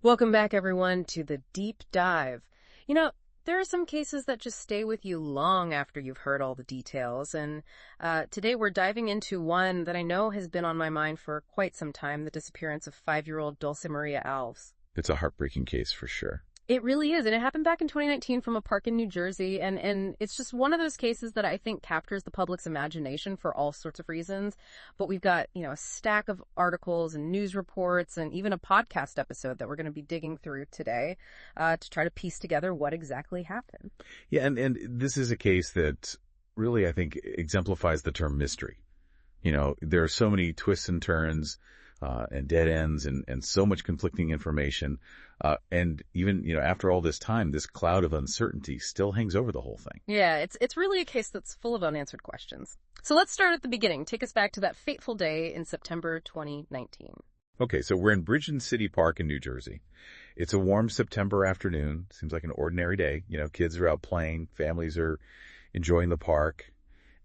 Welcome back, everyone, to the Deep Dive. There are some cases that just stay with you long after you've heard all the details, and today we're diving into one that I know has been on my mind for quite some time, the disappearance of 5-year-old Dulce Maria Alves. It's a heartbreaking case for sure. It really is, and it happened back in 2019 from a park in New Jersey, and it's just one of those cases that I think captures the public's imagination for all sorts of reasons. But we've got, a stack of articles and news reports and even a podcast episode that we're going to be digging through today to try to piece together what exactly happened. Yeah, and this is a case that really, I think, exemplifies the term mystery. There are so many twists and turns and dead ends and so much conflicting information. And even, after all this time, this cloud of uncertainty still hangs over the whole thing. Yeah, it's really a case that's full of unanswered questions. So let's start at the beginning. Take us back to that fateful day in September 2019. Okay, so we're in Bridgeton City Park in New Jersey. It's a warm September afternoon. Seems like an ordinary day. Kids are out playing, families are enjoying the park.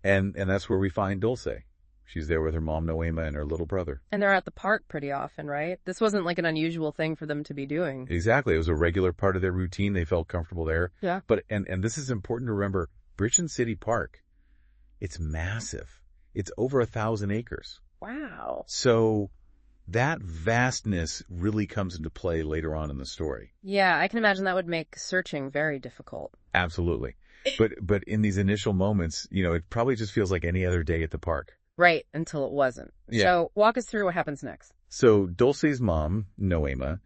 And that's where we find Dulce. She's there with her mom, Noema, and her little brother. And they're at the park pretty often, right? This wasn't like an unusual thing for them to be doing. Exactly. It was a regular part of their routine. They felt comfortable there. Yeah. But, and this is important to remember, Bridgeton City Park, it's massive. It's over 1,000 acres. Wow. So that vastness really comes into play later on in the story. Yeah, I can imagine that would make searching very difficult. Absolutely. But in these initial moments, it probably just feels like any other day at the park. Right, until it wasn't. Yeah. So walk us through what happens next. So Dulce's mom, Noema,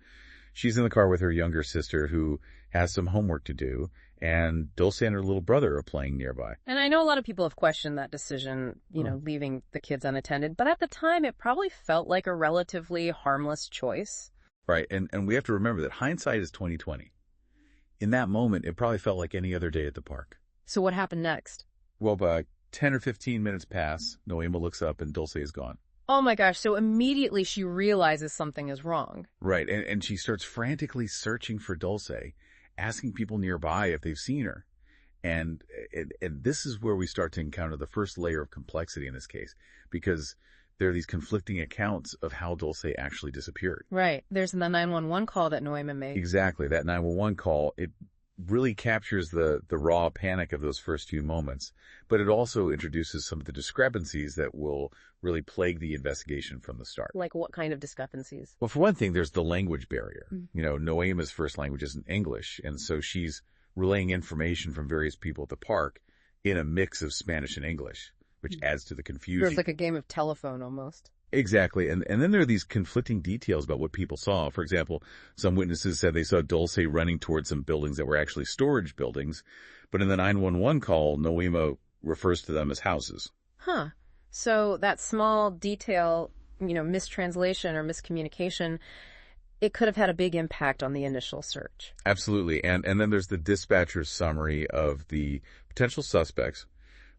she's in the car with her younger sister who has some homework to do, and Dulce and her little brother are playing nearby. And I know a lot of people have questioned that decision, leaving the kids unattended, but at the time it probably felt like a relatively harmless choice. Right, and we have to remember that hindsight is 20/20. In that moment, it probably felt like any other day at the park. So what happened next? Well, by 10 or 15 minutes pass, Noema looks up and Dulce is gone. Oh my gosh, so immediately she realizes something is wrong. Right, and she starts frantically searching for Dulce, asking people nearby if they've seen her. And this is where we start to encounter the first layer of complexity in this case, because there are these conflicting accounts of how Dulce actually disappeared. Right, there's the 911 call that Noema made. Exactly, that 911 call, it really captures the raw panic of those first few moments, but it also introduces some of the discrepancies that will really plague the investigation from the start. Like what kind of discrepancies? Well, for one thing, there's the language barrier. Noema's first language isn't English, and so she's relaying information from various people at the park in a mix of Spanish and English, which adds to the confusion. It's like a game of telephone almost. Exactly. And then there are these conflicting details about what people saw. For example, some witnesses said they saw Dulce running towards some buildings that were actually storage buildings. But in the 911 call, Noema refers to them as houses. Huh. So that small detail, mistranslation or miscommunication, it could have had a big impact on the initial search. Absolutely. And then there's the dispatcher's summary of the potential suspects,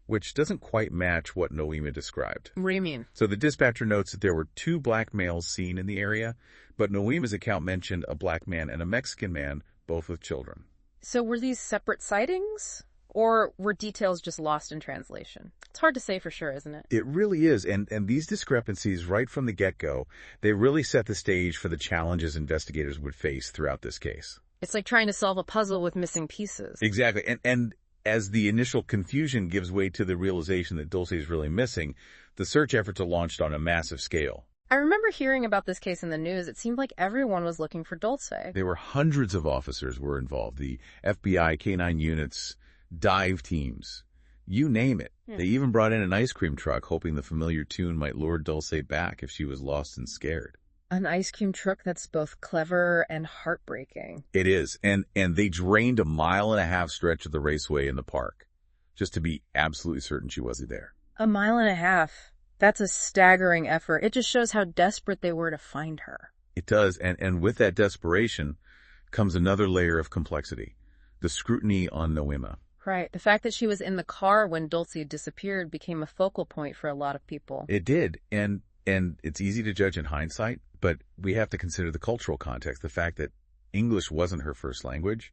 which doesn't quite match what Noema described. What do you mean? So the dispatcher notes that there were 2 black males seen in the area, but Noema's account mentioned a black man and a Mexican man, both with children. So were these separate sightings? Or were details just lost in translation? It's hard to say for sure, isn't it? It really is. And these discrepancies right from the get-go, they really set the stage for the challenges investigators would face throughout this case. It's like trying to solve a puzzle with missing pieces. Exactly. And as the initial confusion gives way to the realization that Dulce is really missing, the search efforts are launched on a massive scale. I remember hearing about this case in the news. It seemed like everyone was looking for Dulce. There were hundreds of officers were involved. The FBI, K-9 units, dive teams, you name it. They even brought in an ice cream truck, hoping the familiar tune might lure Dulce back if she was lost and scared. An ice cream truck that's both clever and heartbreaking. It is. And they drained a 1.5-mile stretch of the raceway in the park just to be absolutely certain she wasn't there. 1.5 miles? That's a staggering effort. It just shows how desperate they were to find her. It does. And with that desperation comes another layer of complexity, the scrutiny on Noema. Right. The fact that she was in the car when Dulce disappeared became a focal point for a lot of people. It did. And it's easy to judge in hindsight, but we have to consider the cultural context, the fact that English wasn't her first language,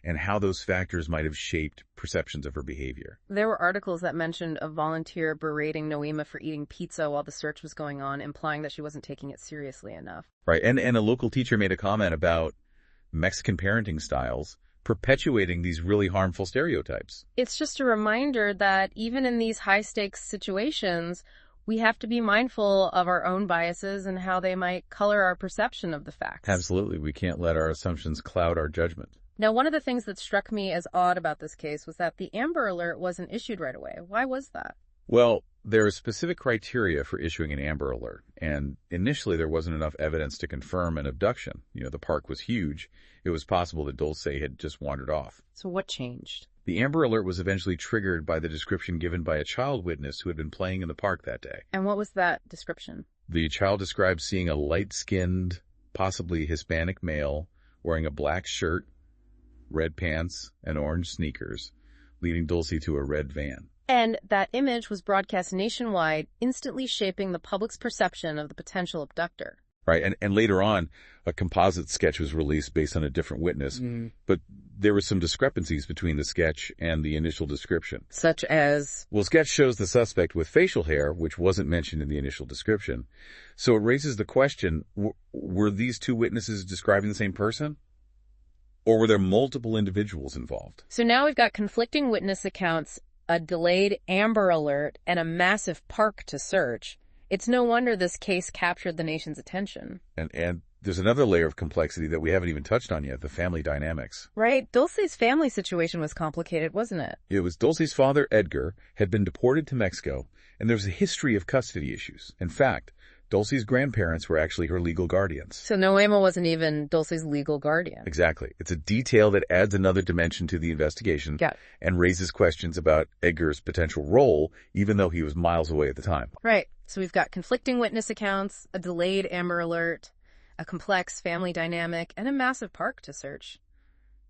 and how those factors might have shaped perceptions of her behavior. There were articles that mentioned a volunteer berating Noema for eating pizza while the search was going on, implying that she wasn't taking it seriously enough. Right, and a local teacher made a comment about Mexican parenting styles, perpetuating these really harmful stereotypes. It's just a reminder that even in these high-stakes situations, we have to be mindful of our own biases and how they might color our perception of the facts. Absolutely. We can't let our assumptions cloud our judgment. Now, one of the things that struck me as odd about this case was that the Amber Alert wasn't issued right away. Why was that? Well, there are specific criteria for issuing an Amber Alert, and initially there wasn't enough evidence to confirm an abduction. The park was huge. It was possible that Dulce had just wandered off. So what changed? The Amber Alert was eventually triggered by the description given by a child witness who had been playing in the park that day. And what was that description? The child described seeing a light-skinned, possibly Hispanic male wearing a black shirt, red pants, and orange sneakers, leading Dulce to a red van. And that image was broadcast nationwide, instantly shaping the public's perception of the potential abductor. Right, and later on, a composite sketch was released based on a different witness, but there were some discrepancies between the sketch and the initial description. Such as? Well, sketch shows the suspect with facial hair, which wasn't mentioned in the initial description. So it raises the question, were these two witnesses describing the same person? Or were there multiple individuals involved? So now we've got conflicting witness accounts, a delayed Amber Alert, and a massive park to search. It's no wonder this case captured the nation's attention. And there's another layer of complexity that we haven't even touched on yet, the family dynamics. Right. Dulce's family situation was complicated, wasn't it? It was Dulce's father, Edgar, had been deported to Mexico, and there's a history of custody issues. In fact, Dulce's grandparents were actually her legal guardians. So Noema wasn't even Dulce's legal guardian. Exactly. It's a detail that adds another dimension to the investigation and raises questions about Edgar's potential role, even though he was miles away at the time. Right. So we've got conflicting witness accounts, a delayed Amber Alert, a complex family dynamic, and a massive park to search.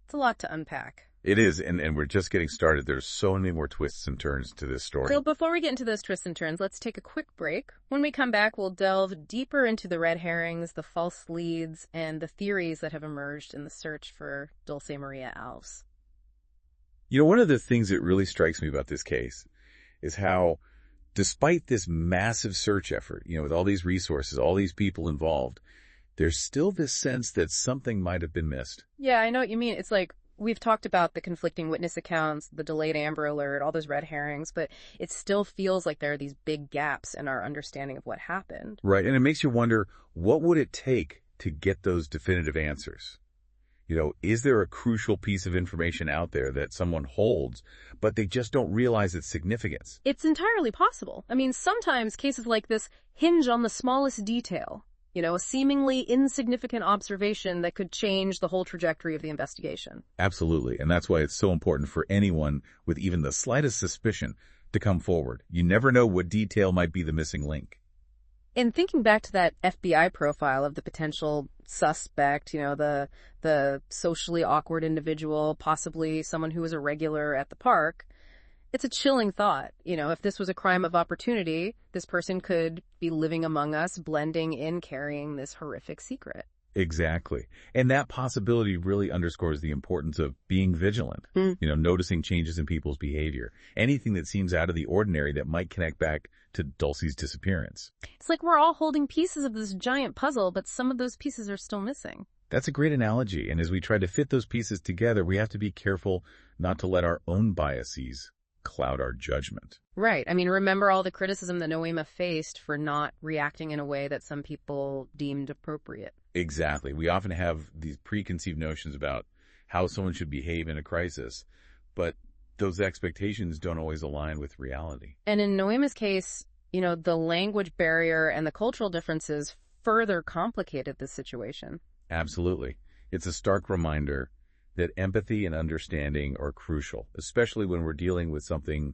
It's a lot to unpack. It is, and we're just getting started. There's so many more twists and turns to this story. So before we get into those twists and turns, let's take a quick break. When we come back, we'll delve deeper into the red herrings, the false leads, and the theories that have emerged in the search for Dulce Maria Alves. One of the things that really strikes me about this case is how, despite this massive search effort, with all these resources, all these people involved, there's still this sense that something might have been missed. Yeah, I know what you mean. It's like, we've talked about the conflicting witness accounts, the delayed Amber Alert, all those red herrings, but it still feels like there are these big gaps in our understanding of what happened. Right, and it makes you wonder, what would it take to get those definitive answers? Is there a crucial piece of information out there that someone holds, but they just don't realize its significance? It's entirely possible. I mean, sometimes cases like this hinge on the smallest detail. A seemingly insignificant observation that could change the whole trajectory of the investigation. Absolutely, and that's why it's so important for anyone with even the slightest suspicion to come forward. You never know what detail might be the missing link. In thinking back to that FBI profile of the potential suspect, the socially awkward individual, possibly someone who was a regular at the park, it's a chilling thought. If this was a crime of opportunity, this person could be living among us, blending in, carrying this horrific secret. Exactly. And that possibility really underscores the importance of being vigilant, noticing changes in people's behavior, anything that seems out of the ordinary that might connect back to Dulce's disappearance. It's like we're all holding pieces of this giant puzzle, but some of those pieces are still missing. That's a great analogy. And as we try to fit those pieces together, we have to be careful not to let our own biases cloud our judgment. Right. I mean, remember all the criticism that Noema faced for not reacting in a way that some people deemed appropriate. Exactly. We often have these preconceived notions about how someone should behave in a crisis, but those expectations don't always align with reality. And in Noema's case, the language barrier and the cultural differences further complicated this situation. Absolutely. It's a stark reminder that empathy and understanding are crucial, especially when we're dealing with something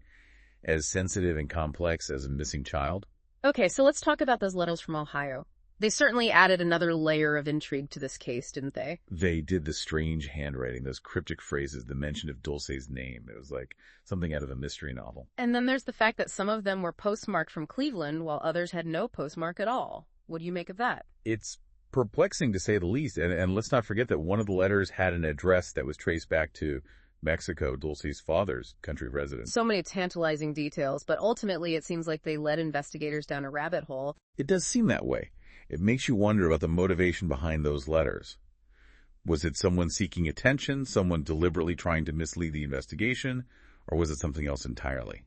as sensitive and complex as a missing child. Okay, so let's talk about those letters from Ohio. They certainly added another layer of intrigue to this case, didn't they? They did. The strange handwriting, those cryptic phrases, the mention of Dulce's name. It was like something out of a mystery novel. And then there's the fact that some of them were postmarked from Cleveland while others had no postmark at all. What do you make of that? It's perplexing to say the least. And let's not forget that one of the letters had an address that was traced back to Mexico, Dulce's father's country of residence. So many tantalizing details, but ultimately it seems like they led investigators down a rabbit hole. It does seem that way. It makes you wonder about the motivation behind those letters. Was it someone seeking attention, someone deliberately trying to mislead the investigation, or was it something else entirely?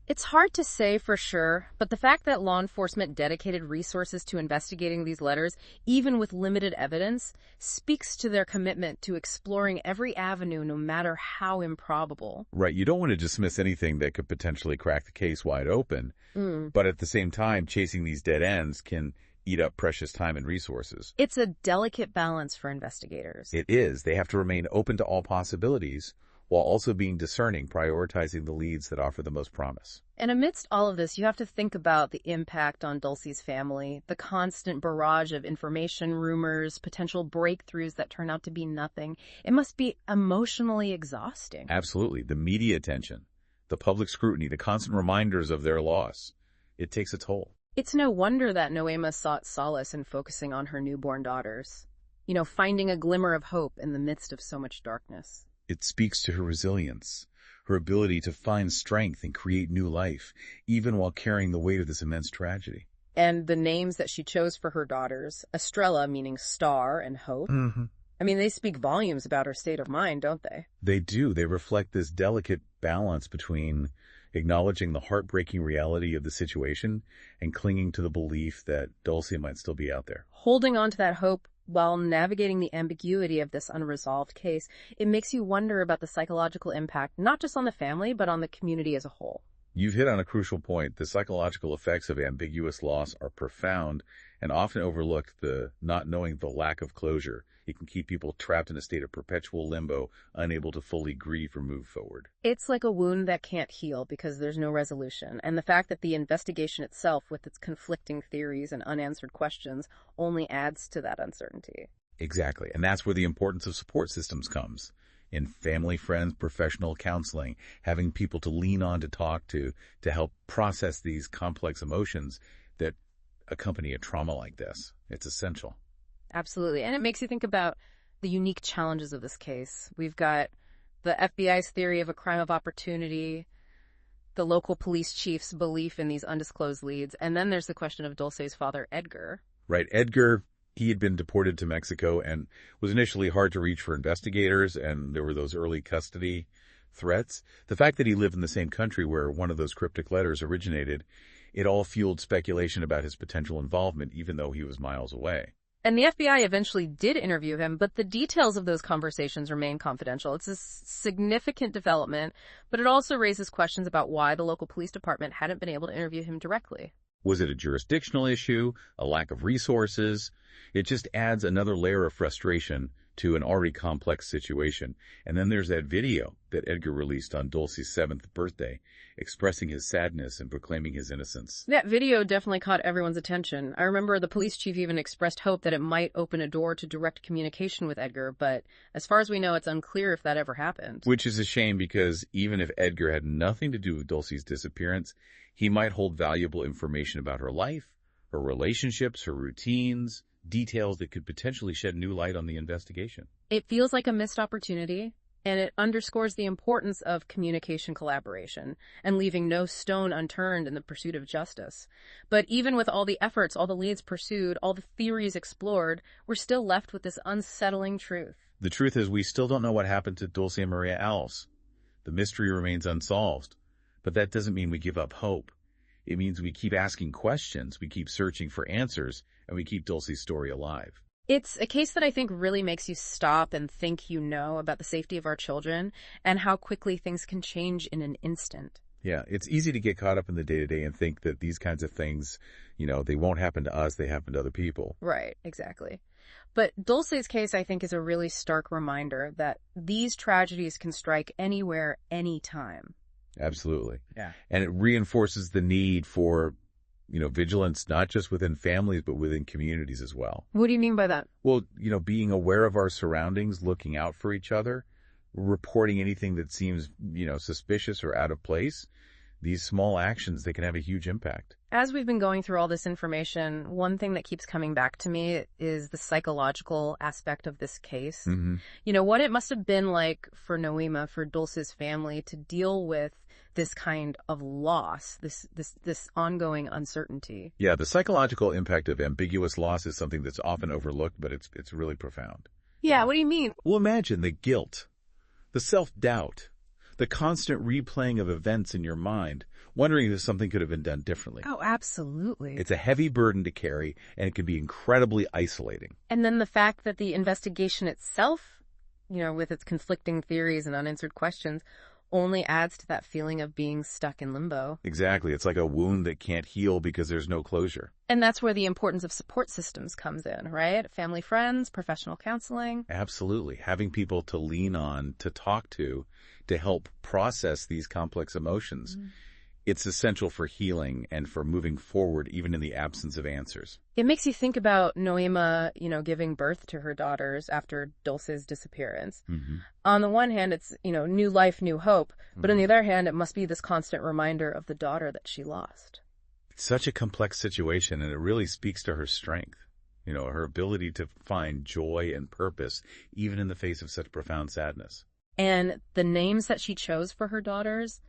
It's hard to say for sure, but the fact that law enforcement dedicated resources to investigating these letters, even with limited evidence, speaks to their commitment to exploring every avenue, no matter how improbable. Right, you don't want to dismiss anything that could potentially crack the case wide open, but at the same time, chasing these dead ends can eat up precious time and resources. It's a delicate balance for investigators. It is. They have to remain open to all possibilities, while also being discerning, prioritizing the leads that offer the most promise. And amidst all of this, you have to think about the impact on Dulce's family, the constant barrage of information, rumors, potential breakthroughs that turn out to be nothing. It must be emotionally exhausting. Absolutely. The media attention, the public scrutiny, the constant reminders of their loss. It takes a toll. It's no wonder that Noema sought solace in focusing on her newborn daughters. Finding a glimmer of hope in the midst of so much darkness. It speaks to her resilience, her ability to find strength and create new life, even while carrying the weight of this immense tragedy. And the names that she chose for her daughters, Estrella meaning star and hope. I mean, they speak volumes about her state of mind, don't they? They do. They reflect this delicate balance between acknowledging the heartbreaking reality of the situation and clinging to the belief that Dulce might still be out there. Holding on to that hope while navigating the ambiguity of this unresolved case, it makes you wonder about the psychological impact, not just on the family, but on the community as a whole. You've hit on a crucial point. The psychological effects of ambiguous loss are profound and often overlooked. The not knowing, the lack of closure. It can keep people trapped in a state of perpetual limbo, unable to fully grieve or move forward. It's like a wound that can't heal because there's no resolution. And the fact that the investigation itself, with its conflicting theories and unanswered questions, only adds to that uncertainty. Exactly. And that's where the importance of support systems comes. In family, friends, professional counseling, having people to lean on, to talk to help process these complex emotions that accompany a trauma like this. It's essential. Absolutely. And it makes you think about the unique challenges of this case. We've got the FBI's theory of a crime of opportunity, the local police chief's belief in these undisclosed leads, and then there's the question of Dulce's father, Edgar. Right. Edgar, he had been deported to Mexico and was initially hard to reach for investigators, and there were those early custody threats. The fact that he lived in the same country where one of those cryptic letters originated, it all fueled speculation about his potential involvement, even though he was miles away. And the FBI eventually did interview him, but the details of those conversations remain confidential. It's a significant development, but it also raises questions about why the local police department hadn't been able to interview him directly. Was it a jurisdictional issue, a lack of resources? It just adds another layer of frustration to an already complex situation. And then there's that video that Edgar released on Dulce's 7th birthday, expressing his sadness and proclaiming his innocence. That video definitely caught everyone's attention. I remember the police chief even expressed hope that it might open a door to direct communication with Edgar, but as far as we know, it's unclear if that ever happened. Which is a shame, because even if Edgar had nothing to do with Dulce's disappearance, he might hold valuable information about her life, her relationships, her routines, details that could potentially shed new light on the investigation. It feels like a missed opportunity, and it underscores the importance of communication collaboration and leaving no stone unturned in the pursuit of justice. But even with all the efforts, all the leads pursued, all the theories explored, we're still left with this unsettling truth. The truth is, we still don't know what happened to Dulce Maria Alves. The mystery remains unsolved, but that doesn't mean we give up hope. It means we keep asking questions, we keep searching for answers, and we keep Dulce's story alive. It's a case that I think really makes you stop and think about the safety of our children and how quickly things can change in an instant. Yeah, it's easy to get caught up in the day-to-day and think that these kinds of things, they won't happen to us, they happen to other people. Right, exactly. But Dulce's case, I think, is a really stark reminder that these tragedies can strike anywhere, anytime. Absolutely. Yeah. And it reinforces the need for, vigilance, not just within families, but within communities as well. What do you mean by that? Well, being aware of our surroundings, looking out for each other, reporting anything that seems, suspicious or out of place. These small actions, they can have a huge impact. As we've been going through all this information, one thing that keeps coming back to me is the psychological aspect of this case. Mm-hmm. What it must have been like for Noema, for Dulce's family, to deal with this kind of loss, this ongoing uncertainty. Yeah, the psychological impact of ambiguous loss is something that's often overlooked, but it's really profound. Yeah, what do you mean? Well, imagine the guilt, the self-doubt, the constant replaying of events in your mind, wondering if something could have been done differently. Oh, absolutely. It's a heavy burden to carry, and it can be incredibly isolating. And then the fact that the investigation itself, with its conflicting theories and unanswered questions, only adds to that feeling of being stuck in limbo. Exactly. It's like a wound that can't heal because there's no closure. And that's where the importance of support systems comes in, right? Family, friends, professional counseling. Absolutely. Having people to lean on, to talk to help process these complex emotions. Mm-hmm. It's essential for healing and for moving forward, even in the absence of answers. It makes you think about Noema, giving birth to her daughters after Dulce's disappearance. Mm-hmm. On the one hand, it's, new life, new hope. But on the other hand, it must be this constant reminder of the daughter that she lost. It's such a complex situation, and it really speaks to her strength. Her ability to find joy and purpose, even in the face of such profound sadness. And the names that she chose for her daughters,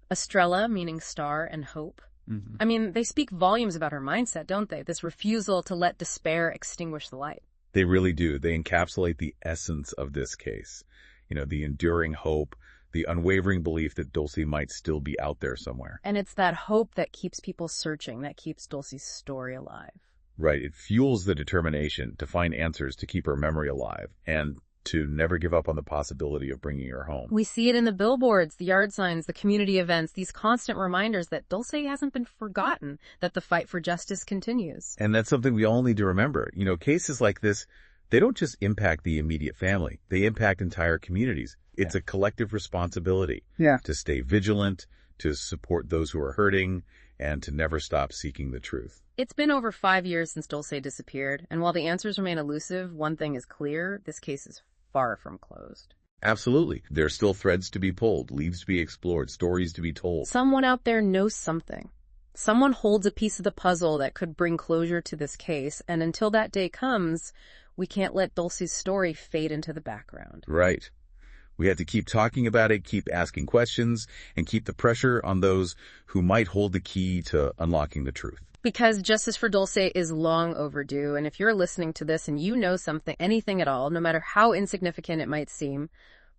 Estrella, meaning star, and hope. Mm-hmm. I mean, they speak volumes about her mindset, don't they? This refusal to let despair extinguish the light. They really do. They encapsulate the essence of this case. The enduring hope, the unwavering belief that Dulce might still be out there somewhere. And it's that hope that keeps people searching, that keeps Dulce's story alive. Right. It fuels the determination to find answers, to keep her memory alive, and to never give up on the possibility of bringing her home. We see it in the billboards, the yard signs, the community events, these constant reminders that Dulce hasn't been forgotten, that the fight for justice continues. And that's something we all need to remember. Cases like this, they don't just impact the immediate family. They impact entire communities. It's a collective responsibility to stay vigilant, to support those who are hurting, and to never stop seeking the truth. It's been over 5 years since Dulce disappeared, and while the answers remain elusive, one thing is clear: this case is far from closed. Absolutely. There are still threads to be pulled, leaves to be explored, stories to be told. Someone out there knows something. Someone holds a piece of the puzzle that could bring closure to this case, and until that day comes, we can't let Dulce's story fade into the background. Right. We have to keep talking about it, keep asking questions, and keep the pressure on those who might hold the key to unlocking the truth. Because justice for Dulce is long overdue, and if you're listening to this and you know something, anything at all, no matter how insignificant it might seem,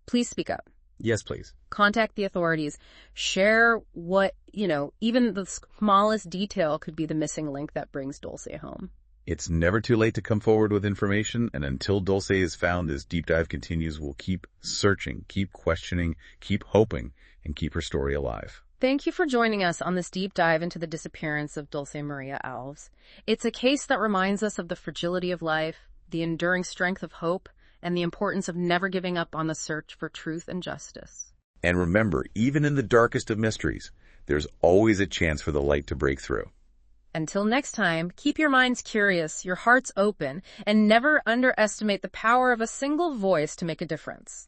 please speak up. Yes, please. Contact the authorities. Share what, even the smallest detail could be the missing link that brings Dulce home. It's never too late to come forward with information, and until Dulce is found, this deep dive continues. We'll keep searching, keep questioning, keep hoping, and keep her story alive. Thank you for joining us on this deep dive into the disappearance of Dulce Maria Alves. It's a case that reminds us of the fragility of life, the enduring strength of hope, and the importance of never giving up on the search for truth and justice. And remember, even in the darkest of mysteries, there's always a chance for the light to break through. Until next time, keep your minds curious, your hearts open, and never underestimate the power of a single voice to make a difference.